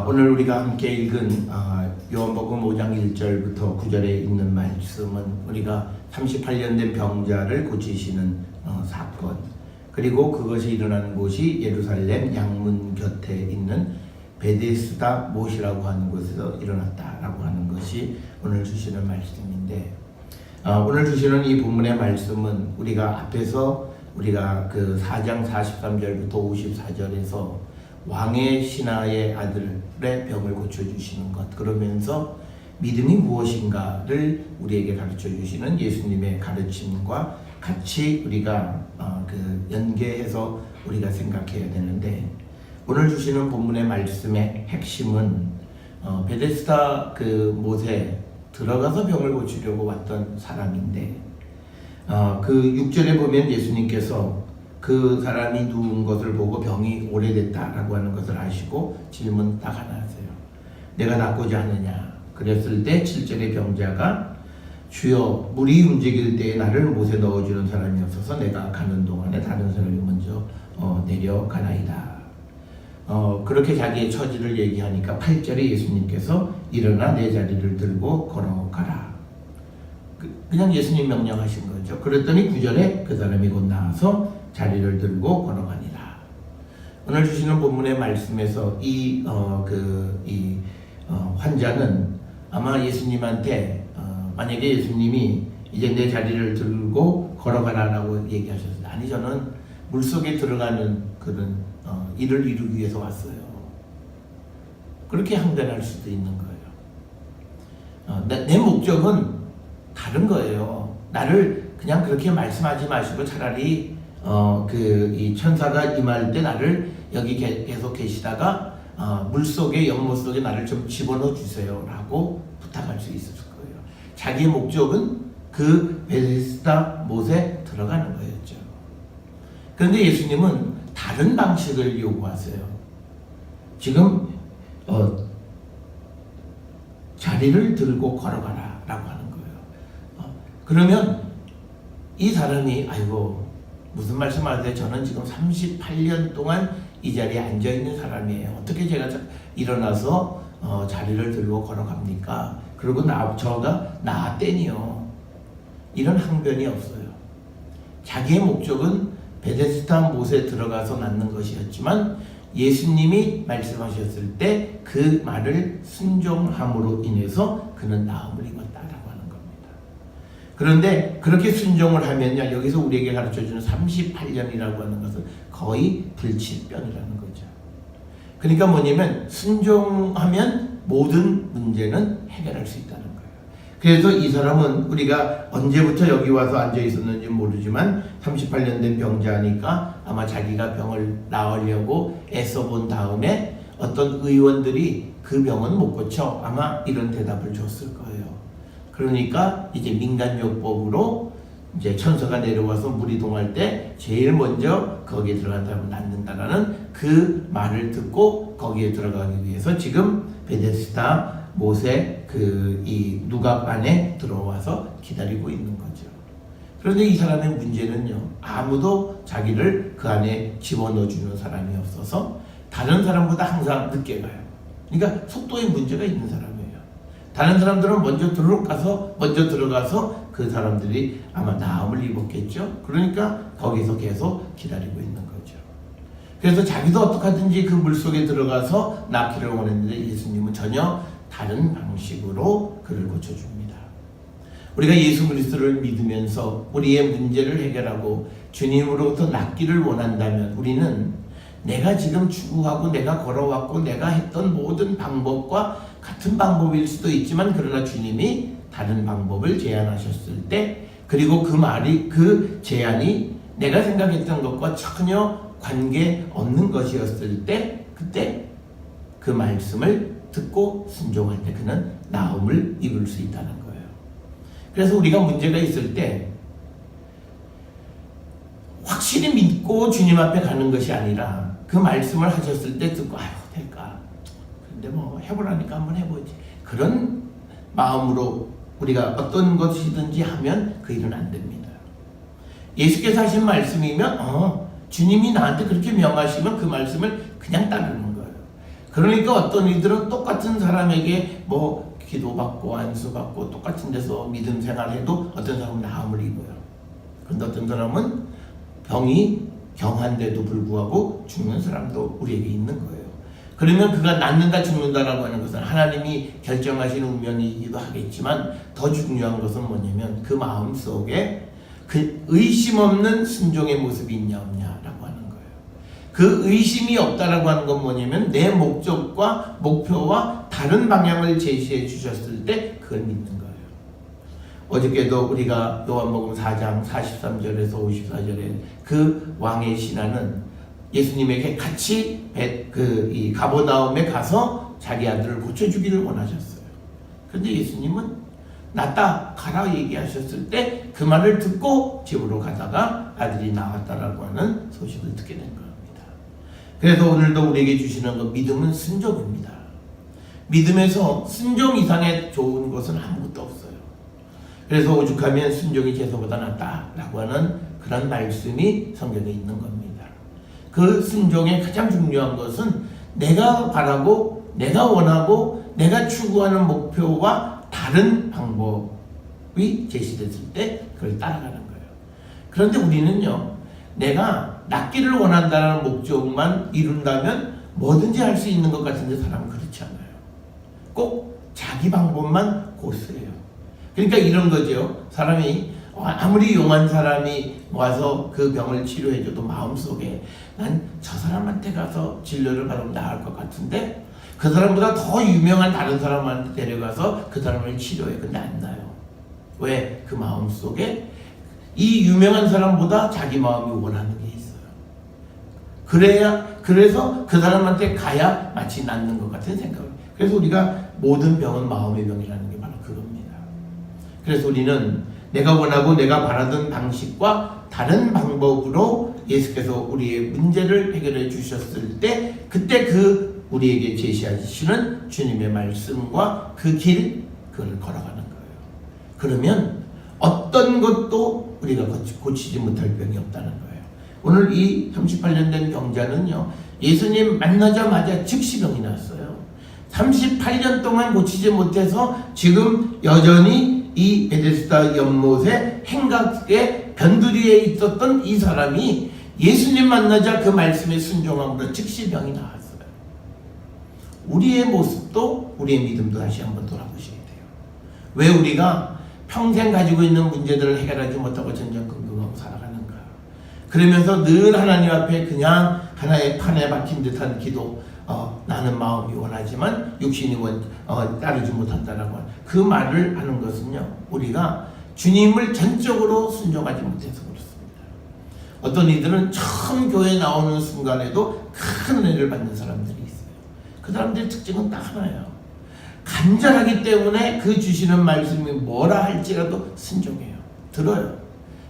오늘 우리가 함께 읽은 요한복음 5장 1절부터 9절에 있는 말씀은 우리가 38년 된 병자를 고치시는 사건, 그리고 그것이 일어나는 곳이 예루살렘 양문 곁에 있는 베데스다 못이라고 하는 곳에서 일어났다라고 하는 것이 오늘 주시는 말씀인데, 오늘 주시는 이 본문의 말씀은 우리가 앞에서 우리가 그 4장 43절부터 54절에서 왕의 신하의 아들의 병을 고쳐주시는 것, 그러면서 믿음이 무엇인가를 우리에게 가르쳐 주시는 예수님의 가르침과 같이 우리가 연계해서 우리가 생각해야 되는데, 오늘 주시는 본문의 말씀의 핵심은 베데스다 못에 들어가서 병을 고치려고 왔던 사람인데, 그 6절에 보면 예수님께서 그 사람이 누운 것을 보고 병이 오래됐다라고 하는 것을 아시고 질문 딱 하나 하세요. 내가 낫고자 하느냐? 그랬을 때 7절의 병자가 주여, 물이 움직일 때에 나를 못에 넣어주는 사람이 없어서 내가 가는 동안에 다른 사람이 먼저 내려가나이다. 그렇게 자기의 처지를 얘기하니까 8절에 예수님께서 일어나 내 자리를 들고 걸어가라. 그냥 예수님 명령하신 거죠. 그랬더니 9절에 그 사람이 곧 나와서 자리를 들고 걸어가니라. 오늘 주시는 본문의 말씀에서 이 환자는 아마 예수님한테 만약에 예수님이 이제 내 자리를 들고 걸어가라라고 얘기하셨어요. 아니, 저는 물속에 들어가는 그런 일을 이루기 위해서 왔어요. 그렇게 항변할 수도 있는 거예요. 내 목적은 다른 거예요. 나를 그냥 그렇게 말씀하지 마시고 차라리 이 천사가 임할 때 나를 여기 계속 계시다가 물속에 연못 속에 나를 좀 집어넣어 주세요 라고 부탁할 수 있을 거예요. 자기의 목적은 그 베데스다 못에 들어가는 거였죠. 그런데 예수님은 다른 방식을 요구하세요. 지금 자리를 들고 걸어가라 라고 하는 거예요. 그러면 이 사람이 아이고, 무슨 말씀하세요? 저는 지금 38년 동안 이 자리에 앉아있는 사람이에요. 어떻게 제가 일어나서 자리를 들고 걸어갑니까? 그리고 저가 나았대니요. 이런 항변이 없어요. 자기의 목적은 베데스다 못에 들어가서 낫는 것이었지만 예수님이 말씀하셨을 때 그 말을 순종함으로 인해서 그는 나음을 입었다라고 하는 겁니다. 그런데 그렇게 순종을 하면요, 여기서 우리에게 가르쳐주는 38년이라고 하는 것은 거의 불치병이라는 거죠. 그러니까 뭐냐면 순종하면 모든 문제는 해결할 수 있다는 거예요. 그래서 이 사람은 우리가 언제부터 여기 와서 앉아 있었는지 모르지만 38년 된 병자니까 아마 자기가 병을 나으려고 애써 본 다음에 어떤 의원들이 그 병은 못 고쳐, 아마 이런 대답을 줬을 거예요. 그러니까 이제 민간요법으로 이제 천사가 내려와서 물이 동할 때 제일 먼저 거기에 들어간 사람을 낳는다라는 그 말을 듣고 거기에 들어가기 위해서 지금 베데스다 못에 이 누각 안에 들어와서 기다리고 있는 거죠. 그런데 이 사람의 문제는요, 아무도 자기를 그 안에 집어넣어주는 사람이 없어서 다른 사람보다 항상 늦게 가요. 그러니까 속도에 문제가 있는 사람이에요. 다른 사람들은 먼저 들어가서 그 사람들이 아마 나음을 입었겠죠. 그러니까 거기서 계속 기다리고 있는 거죠. 그래서 자기도 어떻게든지 그 물속에 들어가서 낫기를 원했는데 예수님은 전혀 다른 방식으로 그를 고쳐줍니다. 우리가 예수 그리스도를 믿으면서 우리의 문제를 해결하고 주님으로부터 낫기를 원한다면 우리는 내가 지금 추구하고 내가 걸어왔고 내가 했던 모든 방법과 같은 방법일 수도 있지만, 그러나 주님이 다른 방법을 제안하셨을 때, 그리고 그 제안이 내가 생각했던 것과 전혀 관계없는 것이었을 때, 그때 그 말씀을 듣고 순종할 때 그는 나음을 입을 수 있다는 거예요. 그래서 우리가 문제가 있을 때 확실히 믿고 주님 앞에 가는 것이 아니라 그 말씀을 하셨을 때 듣고 아유 될까? 근데 뭐 해보라니까 한번 해보지. 그런 마음으로 우리가 어떤 것이든지 하면 그 일은 안 됩니다. 예수께서 하신 말씀이면 주님이 나한테 그렇게 명하시면 그 말씀을 그냥 따르는 거예요. 그러니까 어떤 이들은 똑같은 사람에게 뭐 기도받고 안수받고 똑같은 데서 믿음 생활해도 어떤 사람은 나음을 입어요. 그런데 어떤 사람은 병이 경한데도 불구하고 죽는 사람도 우리에게 있는 거예요. 그러면 그가 낫는다 죽는다라고 하는 것은 하나님이 결정하시는 운명이기도 하겠지만 더 중요한 것은 뭐냐면 그 마음 속에 그 의심 없는 순종의 모습이 있냐 없냐라고 하는 거예요. 그 의심이 없다라고 하는 건 뭐냐면 내 목적과 목표와 다른 방향을 제시해 주셨을 때 그걸 믿는 거예요. 어저께도 우리가 요한복음 4장 43절에서 54절에 그 왕의 신하는 예수님에게 같이 이 가버나움에 가서 자기 아들을 고쳐주기를 원하셨어요. 그런데 예수님은 낫다 가라 얘기하셨을 때 그 말을 듣고 집으로 가다가 아들이 나왔다라고 하는 소식을 듣게 된 겁니다. 그래서 오늘도 우리에게 주시는 것 믿음은 순종입니다. 믿음에서 순종 이상의 좋은 것은 아무것도 없어요. 그래서 오죽하면 순종이 제사보다 낫다라고 하는 그런 말씀이 성경에 있는 겁니다. 그 순종의 가장 중요한 것은 내가 바라고 내가 원하고 내가 추구하는 목표와 다른 방법이 제시됐을 때 그걸 따라가는 거예요. 그런데 우리는요, 내가 낫기를 원한다는 목적만 이룬다면 뭐든지 할 수 있는 것 같은데 사람은 그렇지 않아요. 꼭 자기 방법만 고수해요. 그러니까 이런 거죠. 사람이 아무리 용한 사람이 와서 그 병을 치료해줘도 마음속에 난 저 사람한테 가서 진료를 받으면 나을 것 같은데 그 사람보다 더 유명한 다른 사람한테 데려가서 그 사람을 치료해. 근데 안 나요. 왜? 그 마음속에 이 유명한 사람보다 자기 마음이 원하는 게 있어요. 그래서 그 사람한테 가야 마치 낫는 것 같은 생각을. 그래서 우리가 모든 병은 마음의 병이라는 게 바로 그겁니다. 그래서 우리는 내가 원하고 내가 바라던 방식과 다른 방법으로 예수께서 우리의 문제를 해결해 주셨을 때 그때 그 우리에게 제시하시는 주님의 말씀과 그 길, 그걸 걸어가는 거예요. 그러면 어떤 것도 우리가 고치지 못할 병이 없다는 거예요. 오늘 이 38년 된 병자는요, 예수님 만나자마자 즉시 병이 났어요. 38년 동안 고치지 못해서 지금 여전히 이 베데스다 연못의 행각의 변두리에 있었던 이 사람이 예수님 만나자 그 말씀에 순종함으로 즉시 병이 나왔어요. 우리의 모습도 우리의 믿음도 다시 한번 돌아보셔야 돼요. 왜 우리가 평생 가지고 있는 문제들을 해결하지 못하고 전전긍긍하고 살아가는가? 그러면서 늘 하나님 앞에 그냥 하나의 판에 박힌 듯한 기도, 나는 마음이 원하지만 육신이 따르지 못한다라고 하는 그 말을 하는 것은요, 우리가 주님을 전적으로 순종하지 못해서 그렇습니다. 어떤 이들은 처음 교회에 나오는 순간에도 큰 은혜를 받는 사람들이 있어요. 그 사람들의 특징은 딱 하나예요. 간절하기 때문에 그 주시는 말씀이 뭐라 할지라도 순종해요. 들어요.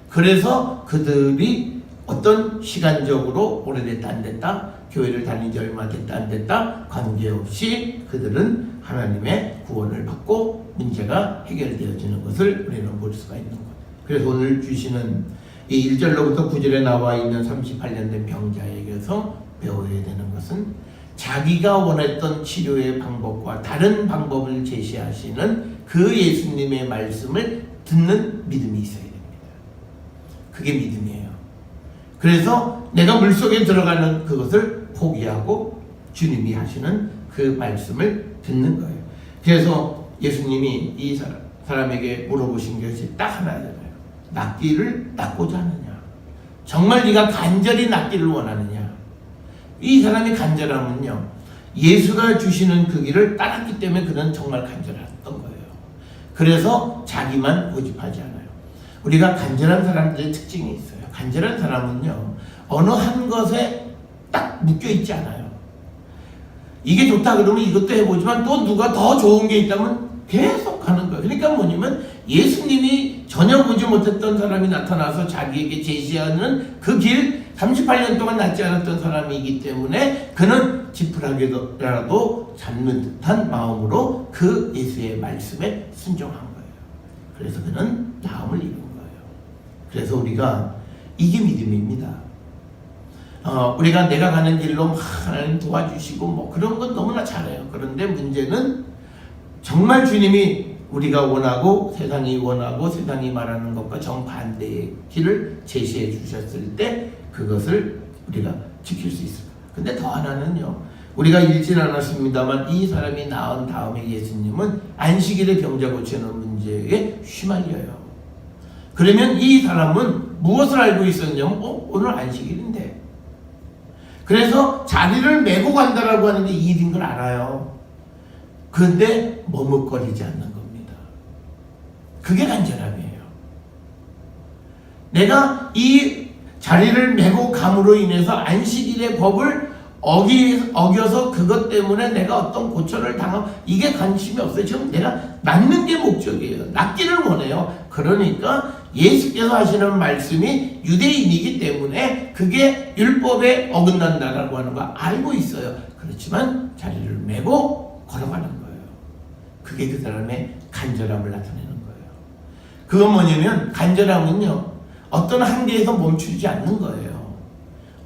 그래서 그들이 어떤 시간적으로 오래됐다 안 됐다, 교회를 다닌 지 얼마 됐다 안 됐다 관계없이 그들은 하나님의 구원을 받고 문제가 해결되어지는 것을 우리는 볼 수가 있는 거예요. 그래서 오늘 주시는 이 1절로부터 9절에 나와 있는 38년 된 병자에게서 배워야 되는 것은 자기가 원했던 치료의 방법과 다른 방법을 제시하시는 그 예수님의 말씀을 듣는 믿음이 있어야 됩니다. 그게 믿음이에요. 그래서 내가 물속에 들어가는 그것을 포기하고 주님이 하시는 그 말씀을 듣는 거예요. 그래서 예수님이 이 사람에게 물어보신 것이 딱 하나잖아요. 낫기를 낫고자 하느냐? 정말 네가 간절히 낫기를 원하느냐? 이 사람이 간절함은요, 예수가 주시는 그 길을 따랐기 때문에 그는 정말 간절했던 거예요. 그래서 자기만 고집하지 않아요. 우리가 간절한 사람들의 특징이 있어요. 간절한 사람은요, 어느 한 것에 딱 묶여있지 않아요. 이게 좋다 그러면 이것도 해보지만 또 누가 더 좋은 게 있다면 계속 하는 거예요. 그러니까 뭐냐면 예수님이 전혀 보지 못했던 사람이 나타나서 자기에게 제시하는 그 길, 38년 동안 낫지 않았던 사람이기 때문에 그는 지푸라기라도 잡는 듯한 마음으로 그 예수의 말씀에 순종한 거예요. 그래서 그는 나음을 입은 거예요. 그래서 우리가 이게 믿음입니다. 우리가 내가 가는 길로 막 하나님 도와주시고 뭐 그런 건 너무나 잘해요. 그런데 문제는 정말 주님이 우리가 원하고 세상이 원하고 세상이 말하는 것과 정반대의 길을 제시해 주셨을 때 그것을 우리가 지킬 수 있습니다. 근데 더 하나는요, 우리가 읽지는 않았습니다만 이 사람이 나온 다음에 예수님은 안식일에 병자 고치는 문제에 휘말려요. 그러면 이 사람은 무엇을 알고 있었냐면 오늘 안식일인데, 그래서 자리를 메고 간다라고 하는 게 일인 걸 알아요. 그런데 머뭇거리지 않는 겁니다. 그게 간절함이에요. 내가 이 자리를 메고 감으로 인해서 안식일의 법을 어겨서 그것 때문에 내가 어떤 고초를 당하면 이게 관심이 없어요. 지금 내가 낫는 게 목적이에요. 낫기를 원해요. 그러니까 예수께서 하시는 말씀이 유대인이기 때문에 그게 율법에 어긋난다라고 하는 거 알고 있어요. 그렇지만 자리를 메고 걸어가는 거예요. 그게 그 사람의 간절함을 나타내는 거예요. 그건 뭐냐면 간절함은요, 어떤 한계에서 멈추지 않는 거예요.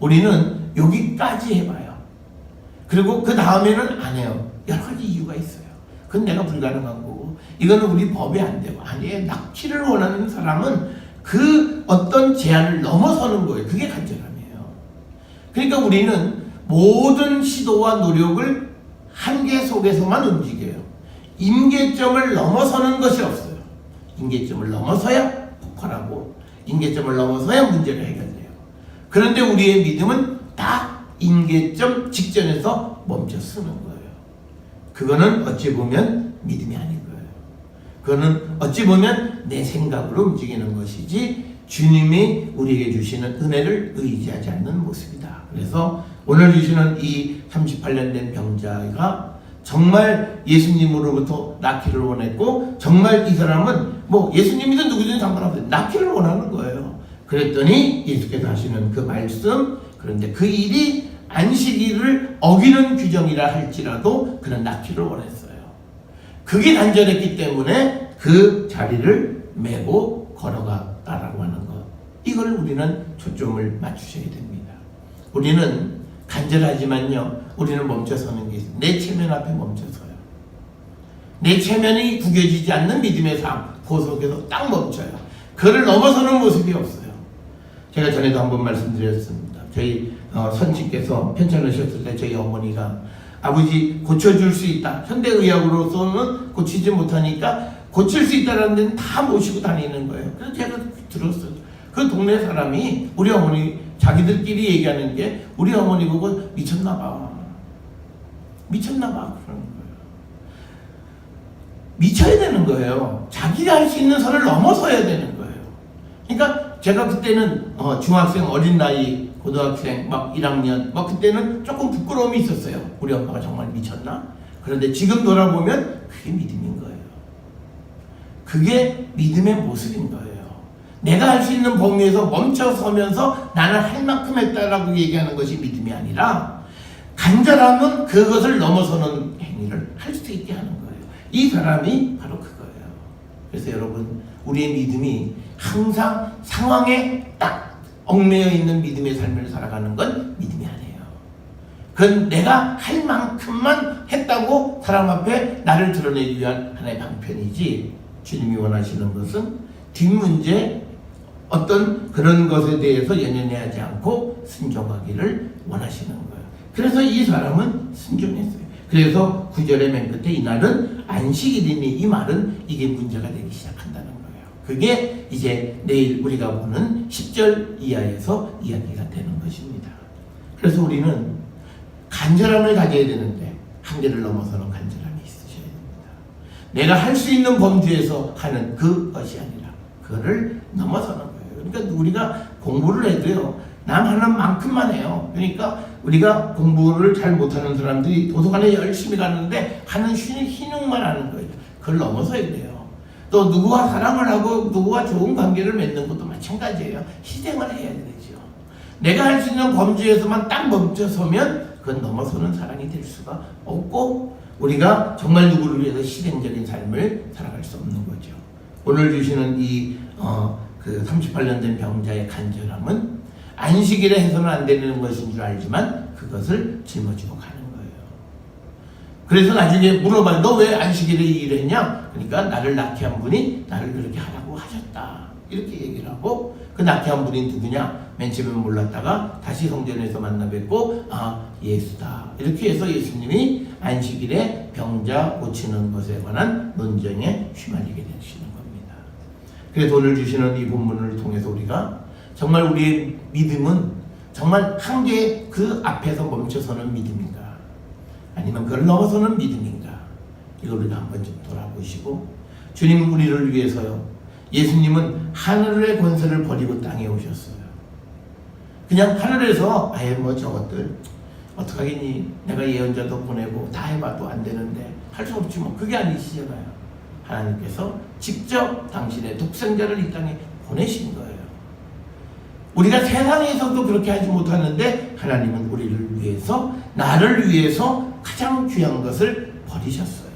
우리는 여기까지 해봐요. 그리고 그 다음에는 안 해요. 여러 가지 이유가 있어요. 그건 내가 불가능한 거고, 이거는 우리 법에 안 되고, 아니에요. 낫기를 원하는 사람은 그 어떤 제한을 넘어서는 거예요. 그게 간절함이에요. 그러니까 우리는 모든 시도와 노력을 한계 속에서만 움직여요. 임계점을 넘어서는 것이 없어요. 임계점을 넘어서야 폭발하고, 임계점을 넘어서야 문제가 해결돼요. 그런데 우리의 믿음은 딱 임계점 직전에서 멈춰 서는 거예요. 그거는 어찌 보면 믿음이 아닌 거예요. 그거는 어찌 보면 내 생각으로 움직이는 것이지 주님이 우리에게 주시는 은혜를 의지하지 않는 모습이다. 그래서 오늘 주시는 이 38년 된 병자가 정말 예수님으로부터 낫기를 원했고, 정말 이 사람은 뭐 예수님이든 누구든 상관없어요. 낫기를 원하는 거예요. 그랬더니 예수께서 하시는 그 말씀, 그런데 그 일이 안식일을 어기는 규정이라 할지라도 그는 낫기를 원했어요. 그게 간절했기 때문에 그 자리를 메고 걸어갔다라고 하는 것, 이걸 우리는 초점을 맞추셔야 됩니다. 우리는 간절하지만요, 우리는 멈춰서는 게 있어요. 내 체면 앞에 멈춰서요. 내 체면이 구겨지지 않는 믿음의 삶, 그 속에서 딱 멈춰요. 그를 넘어서는 모습이 없어요. 제가 전에도 한번 말씀드렸습니다. 저희 선친께서 편찮으셨을 때 저희 어머니가 아버지 고쳐줄 수 있다. 현대의학으로서는 고치지 못하니까 고칠 수 있다는 데는 다 모시고 다니는 거예요. 그래서 제가 들었어요. 그 동네 사람이 우리 어머니 자기들끼리 얘기하는 게 우리 어머니 보고 미쳤나 봐. 미쳤나 봐. 그러는 거예요. 미쳐야 되는 거예요. 자기가 할 수 있는 선을 넘어서야 되는 거예요. 그러니까 제가 그때는 중학생 어린 나이, 고등학생 막 1학년 막 그때는 조금 부끄러움이 있었어요. 우리 엄마가 정말 미쳤나? 그런데 지금 돌아보면 그게 믿음인 거예요. 그게 믿음의 모습인 거예요. 내가 할 수 있는 범위에서 멈춰서면서 나는 할 만큼 했다라고 얘기하는 것이 믿음이 아니라, 간절하면 그것을 넘어서는 행위를 할 수 있게 하는 거예요. 이 사람이 바로 그거예요. 그래서 여러분, 우리의 믿음이 항상 상황에 딱 얽매여 있는 믿음의 삶을 살아가는 건 믿음이 아니에요. 그건 내가 할 만큼만 했다고 사람 앞에 나를 드러내기 위한 하나의 방편이지, 주님이 원하시는 것은 뒷문제 어떤 그런 것에 대해서 연연해하지 않고 순종하기를 원하시는 거예요. 그래서 이 사람은 순종했어요. 그래서 9절의 맨 끝에 이날은 안식일이니, 이 말은 이게 문제가 되기 시작한다는 거예요. 그게 이제 내일 우리가 보는 10절 이하에서 이야기가 되는 것입니다. 그래서 우리는 간절함을 가져야 되는데 한계를 넘어서는 간절함이 있으셔야 됩니다. 내가 할 수 있는 범주에서 하는 그것이 아니라 그거를 넘어서는 거예요. 그러니까 우리가 공부를 해도요, 남 하는 만큼만 해요. 그러니까 우리가 공부를 잘 못하는 사람들이 도서관에 열심히 가는데 하는 희능만 하는 거예요. 그걸 넘어서야 돼요. 또 누구와 사랑을 하고 누구와 좋은 관계를 맺는 것도 마찬가지예요. 희생을 해야 되죠. 내가 할 수 있는 범주에서만 딱 멈춰서면 그건 넘어서는 사랑이 될 수가 없고, 우리가 정말 누구를 위해서 희생적인 삶을 살아갈 수 없는 거죠. 오늘 주시는 이 38년 된 병자의 간절함은 안식일에 해서는 안 되는 것인 줄 알지만 그것을 짊어지고 가는 거예요. 그래서 나중에 물어봐요. 너 왜 안식일에 이 일을 했냐? 그러니까 나를 낳게 한 분이 나를 그렇게 하라고 하셨다. 이렇게 얘기를 하고, 그 낳게 한 분이 누구냐? 맨 처음에 몰랐다가 다시 성전에서 만나 뵙고, 아, 예수다. 이렇게 해서 예수님이 안식일에 병자 고치는 것에 관한 논쟁에 휘말리게 되시는 겁니다. 그래서 오늘 주시는 이 본문을 통해서 우리가 정말 우리의 믿음은 정말 한계 그 앞에서 멈춰서는 믿음인가? 아니면 그걸 넘어서는 믿음인가? 이걸 우리가 한번 좀 돌아보시고, 주님 우리를 위해서요. 예수님은 하늘의 권세를 버리고 땅에 오셨어요. 그냥 하늘에서 아예 뭐 저것들 어떡하겠니? 내가 예언자도 보내고 다 해봐도 안 되는데 할 수 없지 뭐. 그게 아니시잖아요. 하나님께서 직접 당신의 독생자를 이 땅에 보내신 거예요. 우리가 세상에서도 그렇게 하지 못하는데 하나님은 우리를 위해서, 나를 위해서 가장 귀한 것을 버리셨어요.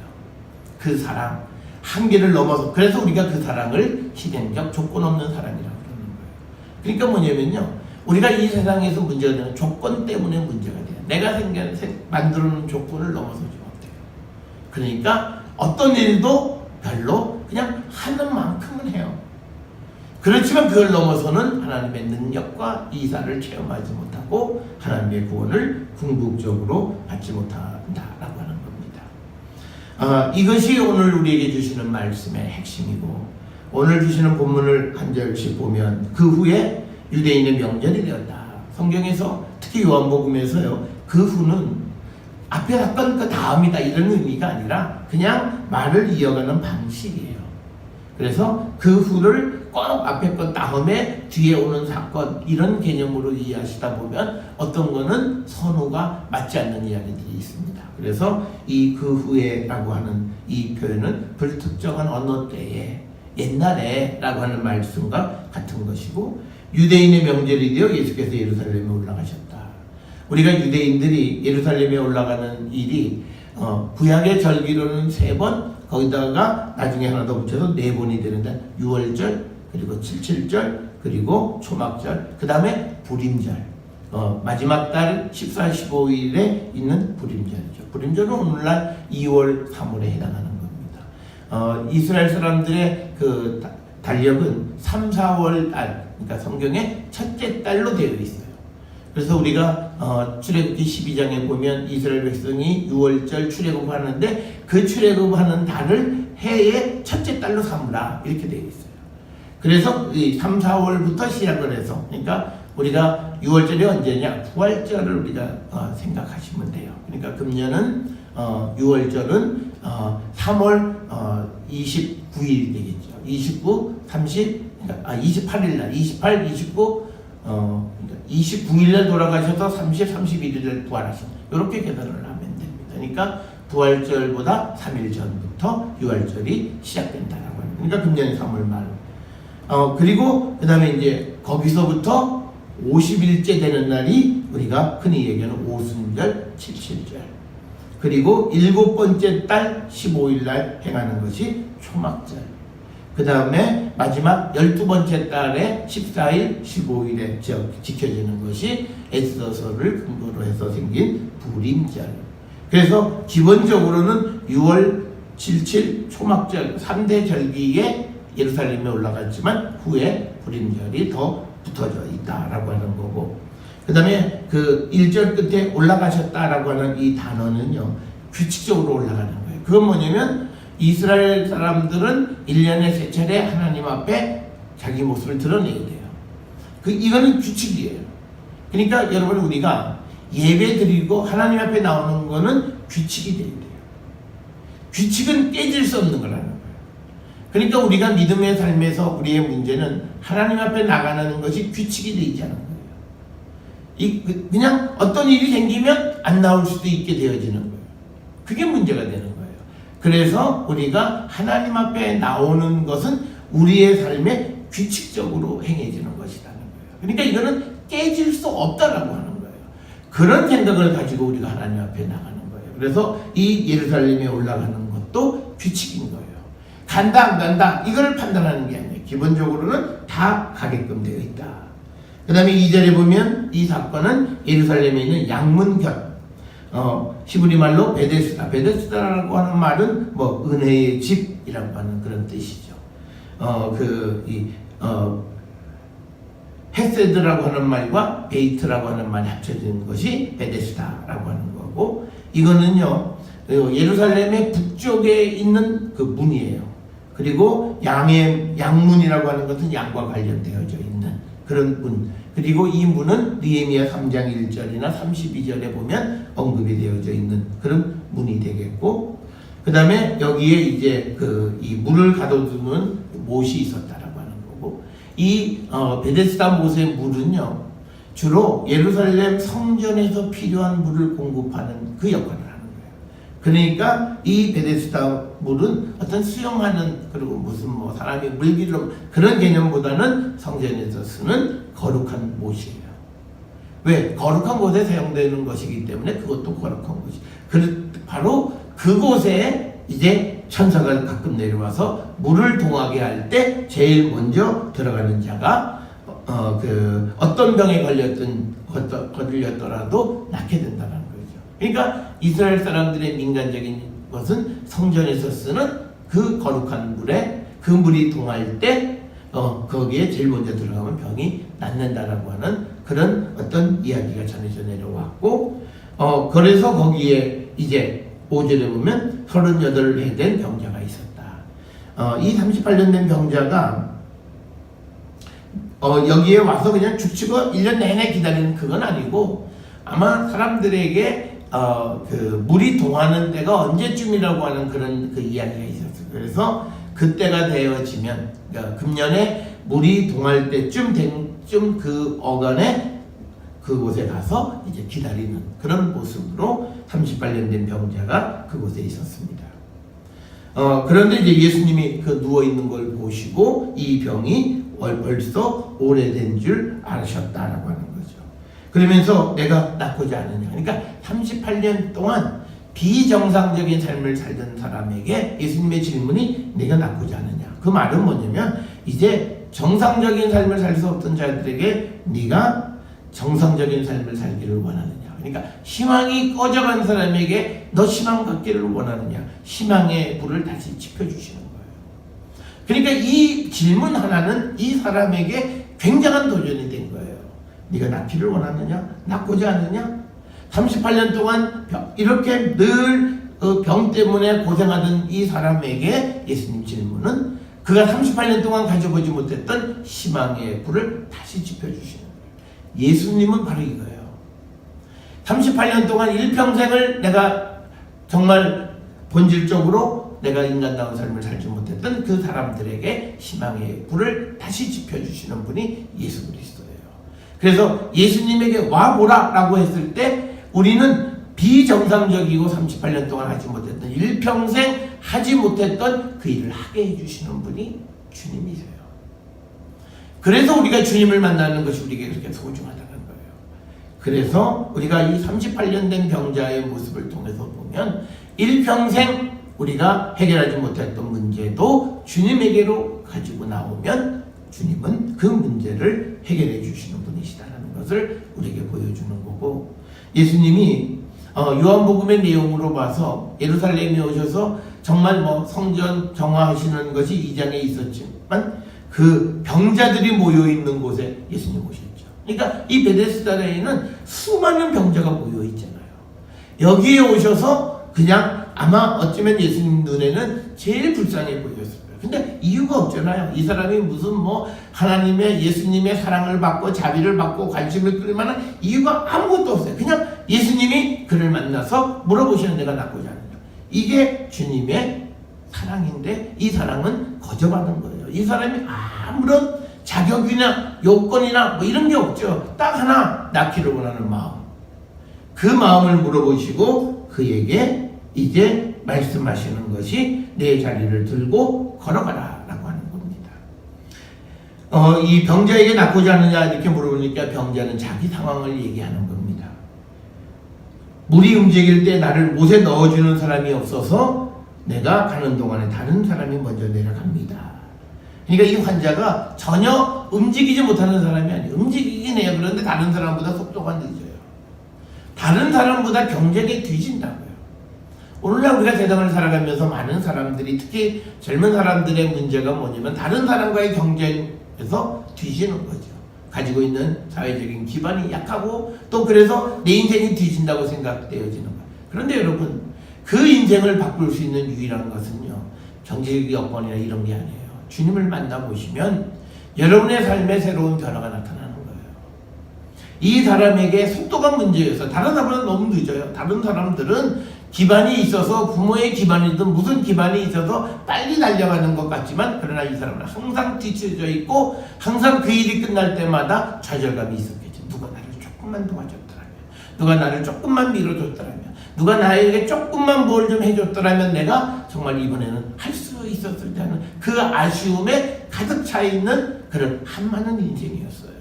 그 사랑, 한계를 넘어서. 그래서 우리가 그 사랑을 희생적 조건 없는 사랑이라고 그러는 거예요. 그러니까 뭐냐면요, 우리가 이 세상에서 문제가 되는 조건 때문에 문제가 돼요. 내가 만들어 놓은 조건을 넘어서지 못해요. 그러니까 어떤 일도 별로 그냥 하는 만큼은 해요. 그렇지만 그걸 넘어서는 하나님의 능력과 이사를 체험하지 못하고 하나님의 구원을 궁극적으로 받지 못한다라고 하는 겁니다. 이것이 오늘 우리에게 주시는 말씀의 핵심이고, 오늘 주시는 본문을 한 절씩 보면 그 후에 유대인의 명절이 되었다. 성경에서 특히 요한복음에서요, 그 후는 앞에 사건 그 다음이다 이런 의미가 아니라 그냥 말을 이어가는 방식이에요. 그래서 그 후를 꼭 앞에 것 다음에 뒤에 오는 사건 이런 개념으로 이해하시다 보면 어떤 거는 선후가 맞지 않는 이야기들이 있습니다. 그래서 이 그 후에라고 하는 이 표현은 불특정한 어느 때에, 옛날에 라고 하는 말씀과 같은 것이고, 유대인의 명절이 되어 예수께서 예루살렘에 올라가셨다. 우리가 유대인들이 예루살렘에 올라가는 일이 구약의 절기로는 3번, 거기다가 나중에 하나 더 붙여서 4번이 되는데, 6월절, 그리고 77절, 그리고 초막절, 그 다음에 부림절, 마지막 달 14, 15일에 있는 부림절이죠. 부림절은 오늘날 2월, 3월에 해당하는 겁니다. 이스라엘 사람들의 그 달력은 3, 4월 달, 그러니까 성경의 첫째 달로 되어 있어요. 그래서 우리가 출애굽기 12장에 보면 이스라엘 백성이 6월절 출애굽하는데 그 출애굽하는 달을 해의 첫째 달로 삼으라 이렇게 되어 있어요. 그래서 이 3, 4월부터 시작을 해서, 그러니까 우리가 6월절이 언제냐? 부활절을 우리가 생각하시면 돼요. 그러니까 금년은 6월절은 3월 29일이 되겠죠. 29, 30, 28일 날, 28, 29, 29일 날 돌아가셔서 30, 31일 부활하신, 이렇게 계산을 하면 됩니다. 그러니까 부활절보다 3일 전부터 6월절이 시작된다라고 합니다. 그러니까 금년이 3월 말. 그리고 그 다음에 이제 거기서부터 50일째 되는 날이 우리가 흔히 얘기하는 오순절, 77절. 그리고 7번째 달 15일 날 행하는 것이 초막절. 그 다음에 마지막 12번째 달에 14일, 15일에 지켜지는 것이 에스더서를 근거로 해서 생긴 부림절. 그래서 기본적으로는 6월, 77, 초막절 3대 절기에 예루살렘에 올라갔지만 후에 부림절이 더 붙어져 있다라고 하는 거고, 그 다음에 그 1절 끝에 올라가셨다라고 하는 이 단어는요, 규칙적으로 올라가는 거예요. 그건 뭐냐면 이스라엘 사람들은 1년에 3차례 하나님 앞에 자기 모습을 드러내야 돼요. 이거는 규칙이에요. 그러니까 여러분, 우리가 예배 드리고 하나님 앞에 나오는 거는 규칙이 돼야 돼요. 규칙은 깨질 수 없는 거라는 거예요. 그러니까 우리가 믿음의 삶에서 우리의 문제는 하나님 앞에 나가는 것이 규칙이 되지 않은 거예요. 그냥 어떤 일이 생기면 안 나올 수도 있게 되어지는 거예요. 그게 문제가 되는 거예요. 그래서 우리가 하나님 앞에 나오는 것은 우리의 삶에 규칙적으로 행해지는 것이라는 거예요. 그러니까 이거는 깨질 수 없다라고 하는 거예요. 그런 생각을 가지고 우리가 하나님 앞에 나가는 거예요. 그래서 이 예루살렘에 올라가는 것도 규칙인 거예요. 간다 안 간다 이걸 판단하는 게 아니에요. 기본적으로는 다 가게끔 되어 있다. 그 다음에 2절에 보면 이 사건은 예루살렘에 있는 양문곁, 히브리 말로 베데스다. 베데스다라고 하는 말은 뭐 은혜의 집이라고 하는 그런 뜻이죠. 헤세드라고 하는 말과 베이트라고 하는 말이 합쳐진 것이 베데스다라고 하는 거고, 이거는요 예루살렘의 북쪽에 있는 그 문이에요. 그리고 양문이라고 하는 것은 양과 관련되어져 있는 그런 문. 그리고 이 문은 느헤미야 3장 1절이나 32절에 보면 언급이 되어져 있는 그런 문이 되겠고, 그 다음에 여기에 이제 이 물을 가둬두는 못이 있었다라고 하는 거고, 이 베데스다 못의 물은요 주로 예루살렘 성전에서 필요한 물을 공급하는 그 역할을 하는 거예요. 그러니까 이 베데스다 물은 어떤 수영하는, 그리고 무슨 뭐 사람이 물기로 그런 개념보다는 성전에서 쓰는 거룩한 못이에요. 왜? 거룩한 곳에 사용되는 것이기 때문에 그것도 거룩한 곳이. 바로 그곳에 이제 천사가 가끔 내려와서 물을 동하게 할 때 제일 먼저 들어가는 자가 어떤 병에 걸렸더라도 낫게 된다는 거죠. 그러니까 이스라엘 사람들의 민간적인 것은 성전에서 쓰는 그 거룩한 물에, 그 물이 동할 때 거기에 제일 먼저 들어가면 병이 낫는다라고 하는 그런 어떤 이야기가 전해져 내려왔고, 그래서 거기에 이제 5절에 보면 38해 된 병자가 있었다. 이 38년 된 병자가 여기에 와서 그냥 죽치고 1년 내내 기다리는 그건 아니고, 아마 사람들에게 물이 동하는 때가 언제쯤이라고 하는 그런 그 이야기가 있었어요. 그래서 그때가 되어지면, 그러니까 금년에 물이 동할 때쯤 그 어간에 그곳에 가서 이제 기다리는 그런 모습으로 38년 된 병자가 그곳에 있었습니다. 그런데 이제 예수님이 그 누워있는 걸 보시고 이 병이 벌써 오래된 줄 아셨다라고 하는 거죠. 그러면서 내가 낫고자 하느냐. 그러니까 38년 동안 비정상적인 삶을 살던 사람에게 예수님의 질문이 내가 낫고자 하느냐. 그 말은 뭐냐면 이제 정상적인 삶을 살 수 없던 자들에게 네가 정상적인 삶을 살기를 원하느냐. 그러니까 희망이 꺼져간 사람에게 너 희망 갖기를 원하느냐. 희망의 불을 다시 지펴주시는 거예요. 그러니까 이 질문 하나는 이 사람에게 굉장한 도전이 된 거예요. 네가 낫기를 원하느냐? 낫고자 하느냐? 38년 동안 이렇게 늘 병 때문에 고생하던 이 사람에게 예수님 질문은 그가 38년 동안 가져보지 못했던 희망의 불을 다시 지펴주시는 거예요. 예수님은 바로 이거예요. 38년 동안 일평생을 내가 정말 본질적으로 내가 인간다운 삶을 살지 못했던 그 사람들에게 희망의 불을 다시 지펴주시는 분이 예수 그리스도예요. 그래서 예수님에게 와보라 라고 했을 때 우리는 비정상적이고 38년 동안 하지 못했던, 일평생 하지 못했던 그 일을 하게 해주시는 분이 주님이세요. 그래서 우리가 주님을 만나는 것이 우리에게 그렇게 소중하다는 거예요. 그래서 우리가 이 38년 된 병자의 모습을 통해서 보면 일평생 우리가 해결하지 못했던 문제도 주님에게로 가지고 나오면 주님은 그 문제를 해결해 주시는 분이시다는 것을 우리에게 보여주는 거고, 예수님이 요한복음의 내용으로 봐서 예루살렘에 오셔서 정말 뭐 성전 정화하시는 것이 2장에 있었지만 그 병자들이 모여있는 곳에 예수님 오셨죠. 그러니까 이 베데스다에는 수많은 병자가 모여있잖아요. 여기에 오셔서 그냥 아마 어쩌면 예수님 눈에는 제일 불쌍해 보였어요. 근데 이유가 없잖아요. 이 사람이 무슨 뭐 하나님의 예수님의 사랑을 받고 자비를 받고 관심을 끌 만한 이유가 아무것도 없어요. 그냥 예수님이 그를 만나서 물어보시는 내가 낫고자 하느냐. 이게 주님의 사랑인데 이 사랑은 거저받은 거예요. 이 사람이 아무런 자격이나 요건이나 뭐 이런 게 없죠. 딱 하나, 낳기를 원하는 마음. 그 마음을 물어보시고 그에게 이제 말씀하시는 것이 내 자리를 들고 걸어가라 라고 하는 겁니다. 이 병자에게 낫고자 하느냐 이렇게 물어보니까 병자는 자기 상황을 얘기하는 겁니다. 물이 움직일 때 나를 못에 넣어주는 사람이 없어서 내가 가는 동안에 다른 사람이 먼저 내려갑니다. 그러니까 이 환자가 전혀 움직이지 못하는 사람이 아니에요. 움직이긴 튼튼해요. 그런데 다른 사람보다 속도가 늦어요. 다른 사람보다 경쟁에 뒤진다고요. 오늘날 우리가 세상을 살아가면서 많은 사람들이, 특히 젊은 사람들의 문제가 뭐냐면 다른 사람과의 경쟁에서 뒤지는 거죠. 가지고 있는 사회적인 기반이 약하고 또 그래서 내 인생이 뒤진다고 생각되어지는 거예요. 그런데 여러분, 그 인생을 바꿀 수 있는 유일한 것은요, 경제적 여건이나 이런 게 아니에요. 주님을 만나보시면 여러분의 삶에 새로운 변화가 나타나는 거예요. 이 사람에게 속도가 문제여서 다른 사람은 너무 늦어요. 다른 사람들은 기반이 있어서 부모의 기반이든 무슨 기반이 있어서 빨리 달려가는 것 같지만, 그러나 이 사람은 항상 뒤쳐져 있고 항상 그 일이 끝날 때마다 좌절감이 있었겠죠. 누가 나를 조금만 도와줬더라면, 누가 나를 조금만 밀어줬더라면, 누가 나에게 조금만 뭘 좀 해줬더라면 내가 정말 이번에는 할 수 있었을 때 하는 그 아쉬움에 가득 차 있는 그런 한많은 인생이었어요.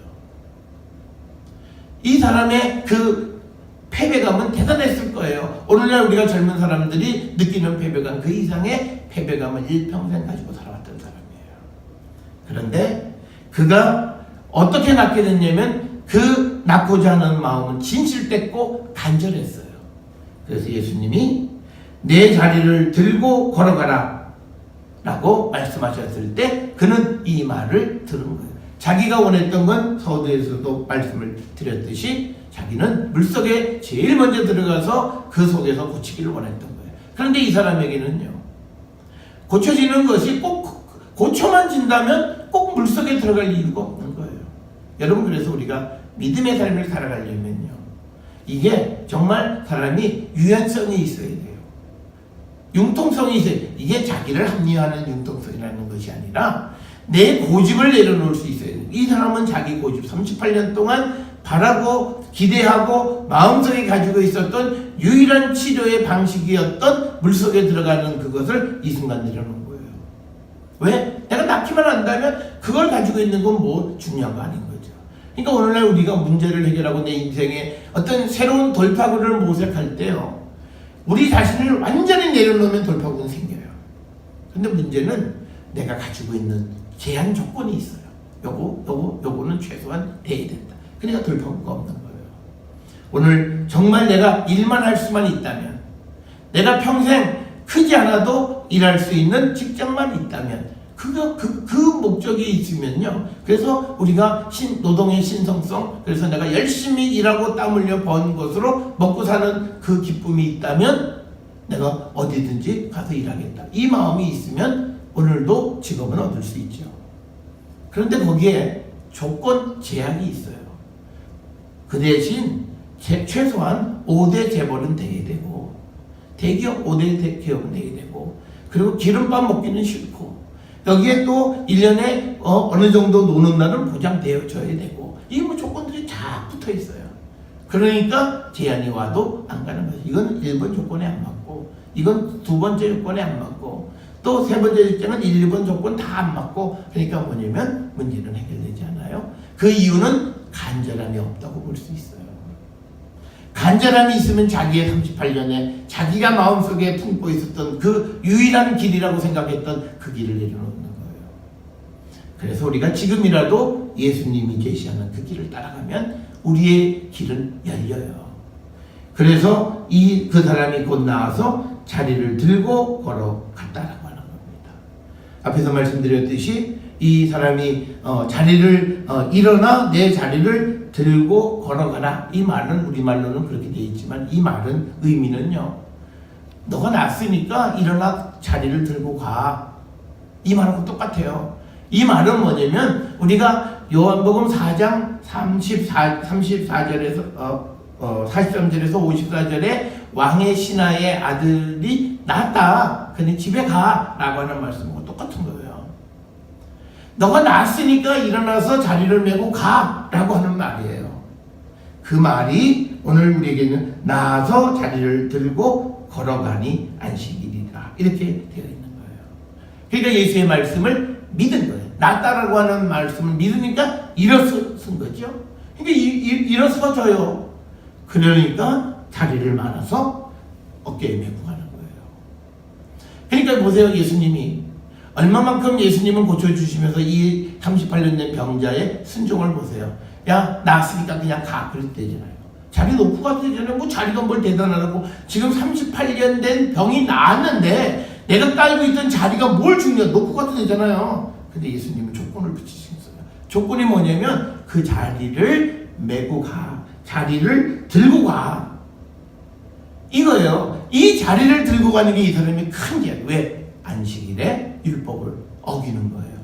이 사람의 그 패배감은 대단했을 거예요. 오늘날 우리가 젊은 사람들이 느끼는 패배감, 그 이상의 패배감을 일평생 가지고 살아왔던 사람이에요. 그런데 그가 어떻게 낳게 됐냐면 그 낳고자 하는 마음은 진실됐고 간절했어요. 그래서 예수님이 내 자리를 들고 걸어가라 라고 말씀하셨을 때 그는 이 말을 들은 거예요. 자기가 원했던 건 서두에서도 말씀을 드렸듯이 자기는 물속에 제일 먼저 들어가서 그 속에서 고치기를 원했던 거예요. 그런데 이 사람에게는요, 고쳐지는 것이 꼭 고쳐만 진다면 꼭 물속에 들어갈 이유가 없는 거예요. 여러분, 그래서 우리가 믿음의 삶을 살아가려면요, 이게 정말 사람이 유연성이 있어야 돼요. 융통성이 있어요. 이게 자기를 합리화하는 융통성이라는 것이 아니라 내 고집을 내려놓을 수 있어야 돼요. 이 사람은 자기 고집 38년 동안 바라고 기대하고 마음속에 가지고 있었던 유일한 치료의 방식이었던 물속에 들어가는 그것을 이 순간 내려놓은 거예요. 왜? 내가 낳기만 한다면 그걸 가지고 있는 건 뭐 중요한 거 아닌 거죠. 그러니까 오늘날 우리가 문제를 해결하고 내 인생에 어떤 새로운 돌파구를 모색할 때요, 우리 자신을 완전히 내려놓으면 돌파구는 생겨요. 근데 문제는 내가 가지고 있는 제한 조건이 있어요. 요거는 최소한 돼야 된다. 그러니까 돌파구가 없는 거예요. 오늘 정말 내가 일만 할 수만 있다면, 내가 평생 크지 않아도 일할 수 있는 직장만 있다면, 그 목적이 있으면요, 그래서 우리가 노동의 신성성, 그래서 내가 열심히 일하고 땀 흘려 번 것으로 먹고 사는 그 기쁨이 있다면 내가 어디든지 가서 일하겠다, 이 마음이 있으면 오늘도 직업은 얻을 수 있죠. 그런데 거기에 조건 제약이 있어요. 그 대신 최소한 5대 재벌은 돼야 되고, 대기업 5대 기업은 돼야 되고, 그리고 기름밥 먹기는 싫고, 여기에 또 1년에 어느 정도 노는 날은 보장되어져야 되고, 이 뭐 조건들이 다 붙어 있어요. 그러니까 제한이 와도 안 가는 거죠. 이건 1번 조건에 안 맞고, 이건 2번째 조건에 안 맞고, 또 3번째 조건은 1, 2번 조건 다 안 맞고, 그러니까 뭐냐면 문제는 해결되지 않아요. 그 이유는 간절함이 없다고 볼 수 있어요. 간절함이 있으면 자기의 38년에 자기가 마음속에 품고 있었던 그 유일한 길이라고 생각했던 그 길을 내려놓는 거예요. 그래서 우리가 지금이라도 예수님이 제시하는 그 길을 따라가면 우리의 길은 열려요. 그래서 그 사람이 곧 나와서 자리를 들고 걸어갔다라고 하는 겁니다. 앞에서 말씀드렸듯이 이 사람이 자리를 일어나 내 자리를 들고 걸어가라, 이 말은 우리말로는 그렇게 되어 있지만 이 말은 의미는요, 너가 낳았으니까 일어나 자리를 들고 가, 이 말하고 똑같아요. 이 말은 뭐냐면 우리가 요한복음 4장 34절에서 43절에서 54절에 왕의 신하의 아들이 낳았다, 그니 집에 가 라고 하는 말씀하고 똑같은 거예요. 너가 낳았으니까 일어나서 자리를 메고 가 라고 하는 말이에요. 그 말이 오늘 우리에게는 나아서 자리를 들고 걸어가니 안식일이라, 이렇게 되어 있는 거예요. 그러니까 예수의 말씀을 믿은 거예요. 낫다라고 하는 말씀을 믿으니까 일어선 거죠. 그러니까 일어서져요. 그러니까 자리를 말아서 어깨에 메고 가는 거예요. 그러니까 보세요, 예수님이 얼마만큼 예수님은 고쳐주시면서 이 38년 된 병자의 순종을 보세요. 야, 나았으니까 그냥 가. 그럴 때잖아요. 자리 놓고 가도 되잖아요. 뭐 자리가 뭘 대단하다고. 지금 38년 된 병이 나았는데 내가 깔고 있던 자리가 뭘 중요해. 놓고 가도 되잖아요. 근데 예수님은 조건을 붙이셨어요. 조건이 뭐냐면 그 자리를 메고 가. 자리를 들고 가. 이거예요. 이 자리를 들고 가는 게 이 사람의 큰 게. 왜? 안식일에 율법을 어기는 거예요.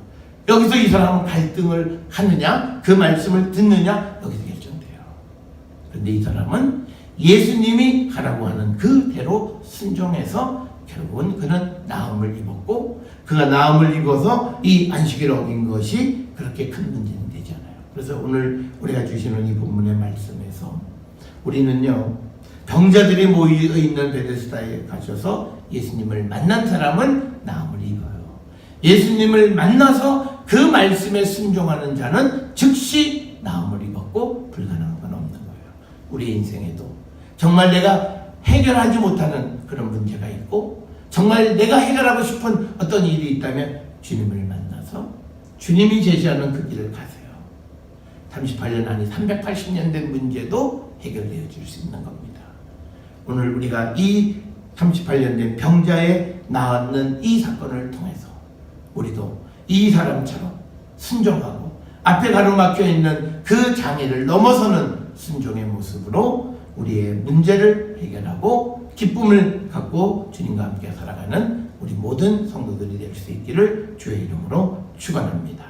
여기서 이 사람은 갈등을 하느냐, 그 말씀을 듣느냐, 여기서 결정돼요. 그런데 이 사람은 예수님이 하라고 하는 그대로 순종해서 결국은 그는 나음을 입었고, 그가 나음을 입어서 이 안식일을 어긴 것이 그렇게 큰 문제는 되지 않아요. 그래서 오늘 우리가 주시는 이 본문의 말씀에서 우리는요, 병자들이 모여 있는 베데스다에 가셔서 예수님을 만난 사람은 나음을 입어요. 예수님을 만나서 그 말씀에 순종하는 자는 즉시 나음을 입었고 불가능한 건 없는 거예요. 우리 인생에도 정말 내가 해결하지 못하는 그런 문제가 있고 정말 내가 해결하고 싶은 어떤 일이 있다면 주님을 만나서 주님이 제시하는 그 길을 가세요. 38년 아니 380년 된 문제도 해결되어 줄 수 있는 겁니다. 오늘 우리가 이 38년 된 병자에 나왔는 이 사건을 통해서 우리도 이 사람처럼 순종하고 앞에 가로막혀 있는 그 장애를 넘어서는 순종의 모습으로 우리의 문제를 해결하고 기쁨을 갖고 주님과 함께 살아가는 우리 모든 성도들이 될 수 있기를 주의 이름으로 축원합니다.